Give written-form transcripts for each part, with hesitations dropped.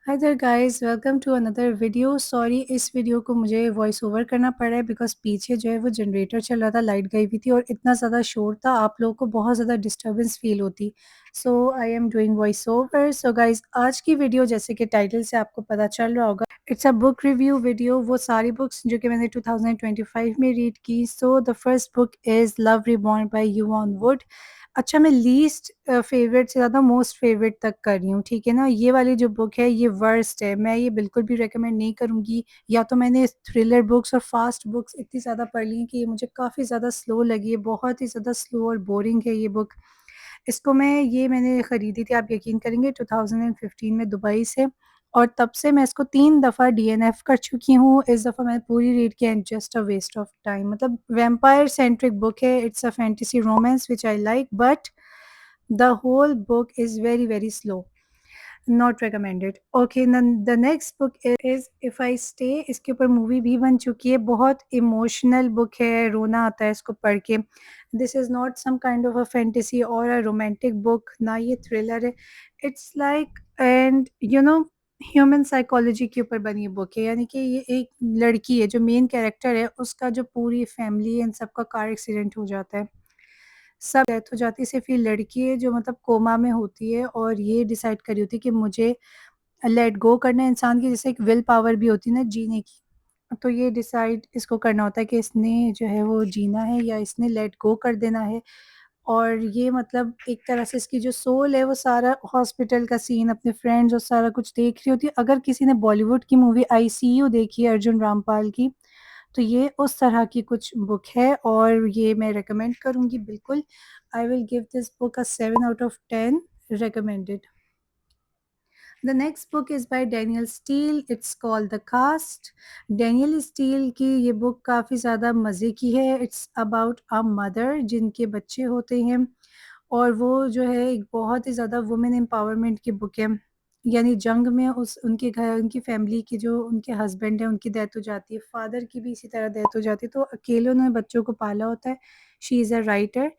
Hi there guys, welcome to another video. Sorry, इस video को मुझे वॉइस ओवर करना पड़ रहा है बिकॉज़ पीछे जो है वो जनरेटर चल रहा था, लाइट गई हुई थी और इतना ज़्यादा शोर था, आप लोगों को बहुत ज़्यादा डिस्टर्बेंस फ़ील होती। So I am doing voice over. So guys, आज की वीडियो जैसे कि टाइटल से आपको पता चल रहा होगा, it's a book review video. वो सारी बुक्स जो कि मैंने 2025 में रीड की। So the first book is love reborn by you on wood. अच्छा, मैं लीस्ट फ़ेवरेट से ज़्यादा मोस्ट फ़ेवरेट तक कर रही हूँ, ठीक है ना? ये वाली जो बुक है ये वर्स्ट है, मैं ये बिल्कुल भी रिकमेंड नहीं करूँगी। या तो मैंने थ्रिलर बुक्स और फ़ास्ट बुक्स इतनी ज़्यादा पढ़ ली हैं कि ये मुझे काफ़ी ज़्यादा स्लो लगी है, बहुत ही ज़्यादा स्लो और बोरिंग है ये बुक। इसको मैंने खरीदी थी, आप यकीन करेंगे, 2015 में दुबई से, और तब से मैं इसको 3 दफ़ा डीएनएफ कर चुकी हूँ। इस दफ़ा मैंने पूरी रीड किया and just a waste of time. मतलब वैम्पायर सेंट्रिक बुक है, it's a fantasy romance which I like, but the whole book is very, very slow. Not recommended. Okay, the next book is if I stay. इसके ऊपर movie भी बन चुकी है। बहुत emotional book है, रोना आता है इसको पढ़ के। This is not some kind of a fantasy और अ रोमांटिक बुक, ना ये थ्रिलर है। It's like and human psychology के ऊपर बनी बुक है। यानी कि ये एक लड़की है, जो मेन कैरेक्टर है, उसका जो पूरी फैमिली है इन सबका कार एक्सीडेंट हो जाता है। सब डेथ हो जाती है, सिर्फ़ ये लड़की है जो मतलब कोमा में होती है और ये डिसाइड कर रही होती है कि मुझे लेट गो करना है। इंसान की जैसे एक विल पावर भी होती है ना जीने की, तो ये डिसाइड इसको करना होता है कि इसने जो है वो जीना है या इसने लेट गो कर देना है। और ये मतलब एक तरह से इसकी जो सोल है वो सारा हॉस्पिटल का सीन, अपने फ्रेंड्स और सारा कुछ देख रही होती है। अगर किसी ने बॉलीवुड की मूवी आईसीयू देखी है अर्जुन रामपाल की, तो ये उस तरह की कुछ बुक है और ये मैं रिकमेंड करूँगी बिल्कुल। I will give this book a 7 out of 10 recommended. The next book is by Danielle Steel, it's called the cast. Danielle Steel की ये बुक काफ़ी ज़्यादा मज़े की है। इट्स अबाउट अ मदर जिनके बच्चे होते हैं, और वो जो है एक बहुत ही ज़्यादा वुमेन एम्पावरमेंट की बुक है। यानी जंग में उस उनके घर, उनकी फैमिली के जो उनके हस्बैंड हैं उनकी डेथ हो जाती है, फादर की भी इसी तरह डेथ हो जाती है, तो अकेले उन्होंने बच्चों को पाला होता है। She is a writer,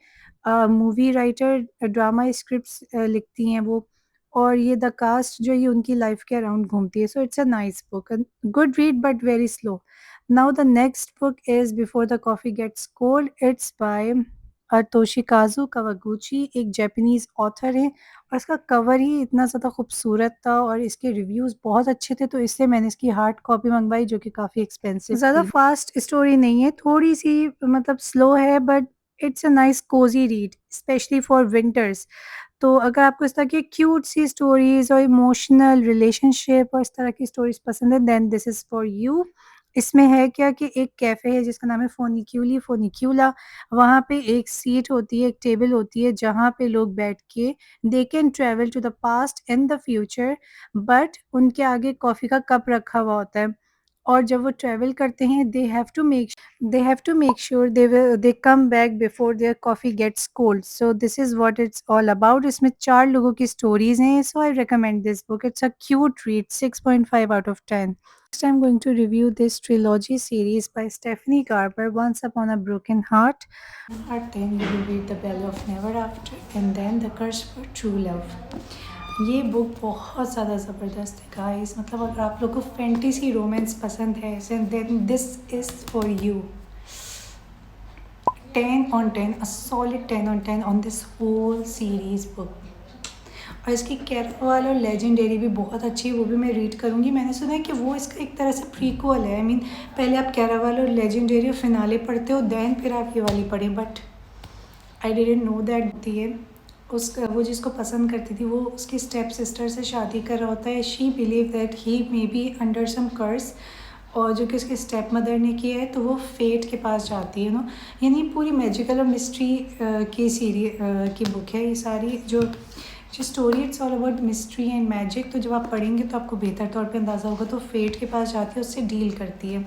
movie writer, drama scripts लिखती हैं वो। और ये द कास्ट जो है ये उनकी लाइफ के अराउंड घूमती है। So it's a nice book, good read but very slow. Now the next book is before the coffee gets cold. It's by Toshikazu Kawaguchi, एक जापानीज़ ऑथर हैं, और इसका कवर ही इतना ज़्यादा खूबसूरत था और इसके रिव्यूज़ बहुत अच्छे थे, तो इसलिए मैंने इसकी हार्ड कॉपी मँगवाई जो कि काफ़ी एक्सपेंसिव ज़्यादा थी। फ़ास्ट स्टोरी नहीं है, थोड़ी-सी मतलब स्लो है, but it's a nice cosy read specially for winters. तो अगर आपको इस तरह की क्यूट सी स्टोरीज़ और इमोशनल रिलेशनशिप और इस तरह की स्टोरीज़ पसंद है, then this is for you. इसमें है क्या कि एक कैफ़े है जिसका नाम है फोनिक्यूला। वहाँ पे एक सीट होती है, एक टेबल होती है जहाँ पे लोग बैठ के they can travel to the past and the future, but उनके आगे कॉफ़ी का कप रखा हुआ होता है। और जब वो ट्रैवल करते हैं they have to make sure they come back before their coffee gets cold. So this is what it's all about. इसमें 4 लोगों की स्टोरीज़ हैं, so I recommend this book. It's a cute read, 6.5 out of 10. Next I'm going to review this trilogy series by Stephanie Garber, Once Upon a Broken Heart. Part 10 you will read The Bell of Never After and then The Curse for True Love. ये book बहुत ज़्यादा ज़बरदस्त है guys. मतलब अगर आप लोग को फैंटेसी रोमांस पसंद है then this is for you. 10 on 10, a solid 10 on 10 on this whole series book. और इसकी कैरवाल और लेजेंडरी भी बहुत अच्छी है, वो भी मैं रीड करूँगी। मैंने सुना है कि वो इसका एक तरह से प्रीक्वल है। आई मीन पहले आप कैरवाल और लेजेंडरी और फिनाले पढ़ते हो, देन फिर आप ये वाली पढ़ें, but I didn't know that थी है। वो जिसको पसंद करती थी वो उसकी स्टेप सिस्टर से शादी कर रहा होता है। She believe that he may be under some curse, और जो कि उसकी स्टेप मदर ने किया है, तो वो फेट के पास जाती है यानी पूरी मैजिकल और मिस्ट्री की की बुक है ये सारी। जो story it's all about mystery and magic. तो जब आप पढ़ेंगे तो आपको बेहतर तौर पे अंदाज़ा होगा। तो फेट के पास जाती है, उससे डील करती है,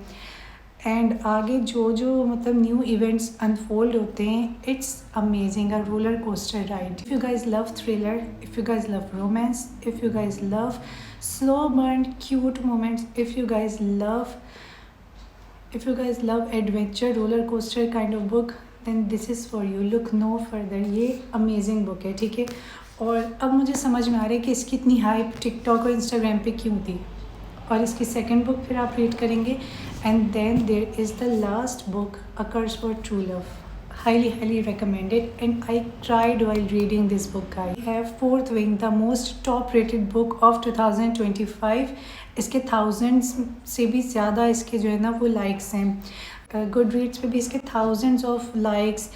एंड आगे जो जो मतलब न्यू इवेंट्स अनफोल्ड होते हैं, it's amazing, a roller coaster ride. If you guys love thriller, if you guys love romance, if you guys love slow burn cute moments, if you guys love adventure roller coaster kind of book, then this is for you. Look no further, ये amazing book है, ठीक है। और अब मुझे समझ में आ रहा है कि इसकी इतनी हाइप टिकटॉक और इंस्टाग्राम पे क्यों थी। और इसकी सेकंड बुक फिर आप रीड करेंगे। And then there is the last book, a curse for true love, highly recommended, and I cried while reading this book. I have Fourth Wing, the most top rated book of 2025. इसके thousands से भी ज़्यादा इसके जो है ना वो likes हैं। गुड रीड्स पे भी इसके thousands of likes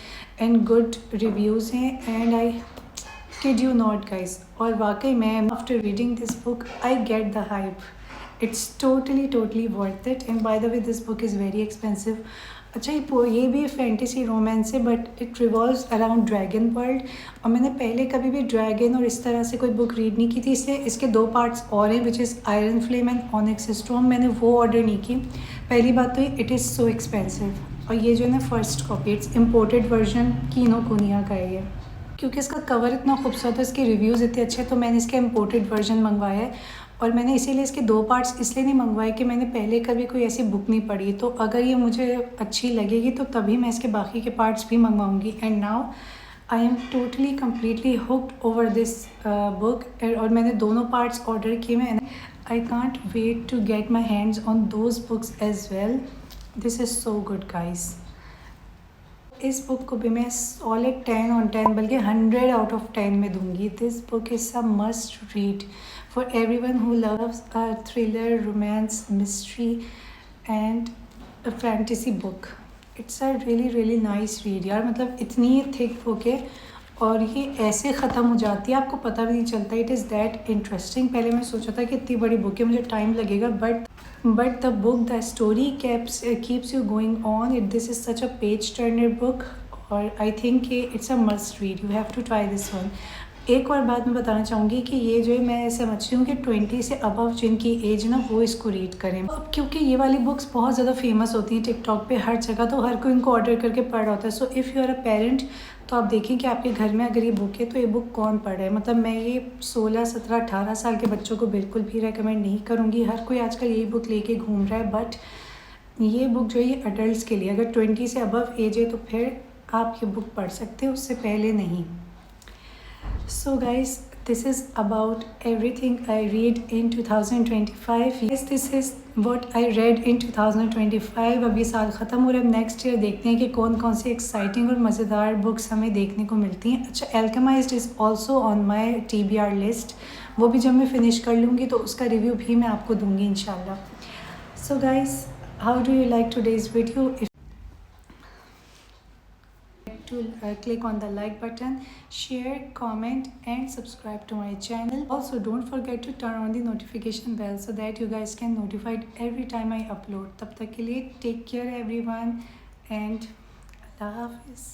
and good reviews हैं। and I kid you not guys, और वाकई मैं after reading this book I get the hype. It's totally worth it, and by the way this book is very expensive. अच्छा ये भी fantasy romance है but it revolves around dragon world. और मैंने पहले कभी भी ड्रैगन और इस तरह से कोई बुक रीड नहीं की थी, इसलिए इसके 2 पार्ट्स और हैं which is iron flame and onyx stone. मैंने वो ऑर्डर नहीं की। पहली बात तो इट इज़ सो एक्सपेंसिव, और ये जो है ना first copy, it's imported version Kinokuniya का है ये। क्योंकि इसका कवर इतना खूबसूरत है, इसके रिव्यूज़ इतने अच्छे हैं, तो मैंने इसका इम्पोर्टेड वर्जन मंगवाया है। और मैंने इसीलिए इसके 2 पार्ट्स इसलिए नहीं मंगवाए कि मैंने पहले कभी कोई ऐसी बुक नहीं पढ़ी, तो अगर ये मुझे अच्छी लगेगी तो तभी मैं इसके बाकी के पार्ट्स भी मंगवाऊंगी। And now I am totally completely hooked over this book, और मैंने दोनों पार्ट्स ऑर्डर किए हैं। I can't wait to get my hands on those books as well. This is so good guys. इस बुक को भी मैं सॉलिड 10 on 10 बल्कि 100 out of 10 में दूंगी। This book is a must read for everyone who loves a thriller, romance, mystery and a fantasy book. It's a really nice read यार। मतलब इतनी थिक बुक है और ये ऐसे ख़त्म हो जाती है, आपको पता भी नहीं चलता। It is that interesting. पहले मैं सोचा था कि इतनी बड़ी बुक है, मुझे टाइम लगेगा, but the book, the story keeps you going on. This is such a page turner book, और I think it's a must read. You have to try this one. एक और बात मैं बताना चाहूँगी कि ये जो है मैं समझती हूँ कि 20 से अबव जिनकी एज ना वो इसको रीड करें। अब क्योंकि ये वाली बुक्स बहुत ज़्यादा फेमस होती हैं टिकटॉक पे हर जगह, तो हर कोई इनको ऑर्डर करके पढ़ रहा होता है। So if you are a parent तो आप देखें कि आपके घर में अगर ये बुक है तो ये बुक कौन पढ़ रहा है। मतलब मैं ये 16, 17, 18 साल के बच्चों को बिल्कुल भी रेकमेंड नहीं करूँगी। हर कोई आजकल यही बुक लेके घूम रहा है, बट ये बुक जो है ये अडल्ट के लिए, अगर 20 से अबव एज है तो फिर आप ये बुक पढ़ सकते हो, उससे पहले नहीं। So guys, this is about everything I read in 2025. Yes, this is what I read in 2025. अब ये साल ख़त्म हो रहा है, नेक्स्ट ईयर देखते हैं कि कौन कौन सी एक्साइटिंग और मज़ेदार बुक्स हमें देखने को मिलती हैं। अच्छा, Alchemised is also on my TBR list. वो भी जब मैं फ़िनिश कर लूँगी तो उसका रिव्यू भी मैं आपको दूँगी इंशाल्लाह। So guys, how do you like today's video? To click on the like button, share, comment and subscribe to my channel. Also don't forget to turn on the notification bell so that you guys can notified every time I upload. तब तक के लिए take care everyone and Allah Hafiz.